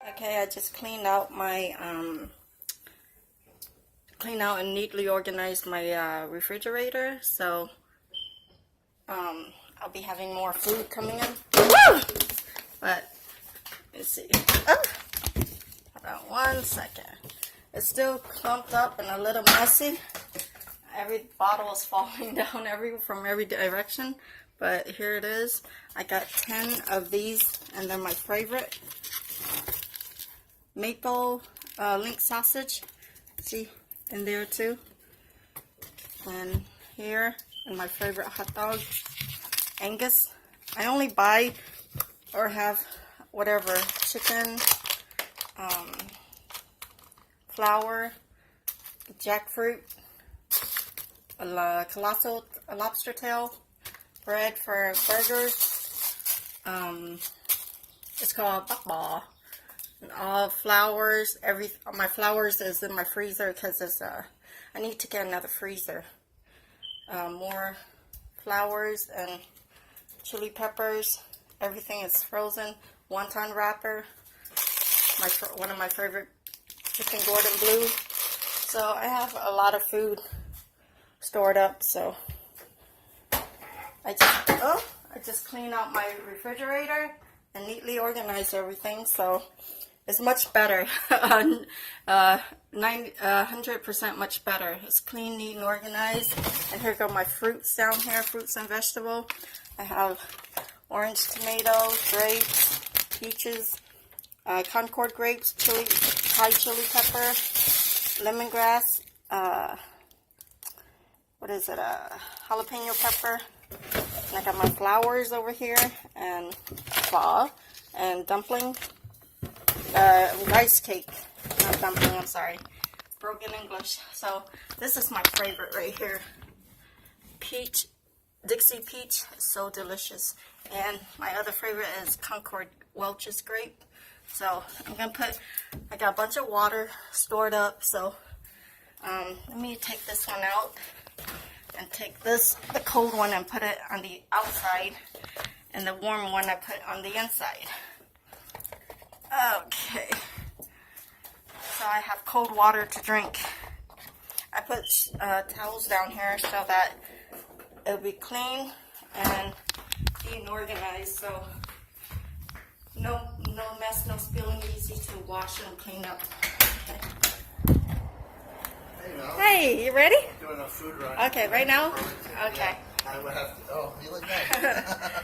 Okay, I just cleaned out my cleaned out and neatly organized my refrigerator, so I'll be having more food coming in. Woo! But let's see. Oh, hold on one second. It's still clumped up and a little messy. Every bottle is falling down from every direction, but here it is. I got 10 of these, and they're my favorite. Maple link sausage, see in there too, and here, and my favorite hot dog, Angus. I only buy or have whatever chicken, flour, jackfruit, a lobster tail, bread for burgers. It's called bakball. And all flours, my flours is in my freezer because it's I need to get another freezer. More flours and chili peppers. Everything is frozen. Wonton wrapper. One of my favorite chicken Gordon Bleu. So I have a lot of food stored up. So I just cleaned out my refrigerator and neatly organized everything. So it's much better. 100% much better. It's clean, neat, and organized. And here go my fruits down here, fruits and vegetables. I have orange tomatoes, grapes, peaches, Concord grapes, Thai chili pepper, lemongrass, jalapeno pepper. And I got my flowers over here, and pho, and dumpling. Rice cake, not dumpling, I'm sorry, broken English. So this is my favorite right here, peach, Dixie peach, so delicious. And my other favorite is Concord Welch's grape. So I'm gonna I got a bunch of water stored up, so let me take this one out and take the cold one and put it on the outside, and the warm one I put on the inside. Okay, so I have cold water to drink. I put towels down here so that it'll be clean and being organized, so no mess, no spilling, easy to wash and clean up. Okay. Hey, you ready? Doing a food run. Okay, right now? Okay. Yeah, I would have to, oh, you look nice.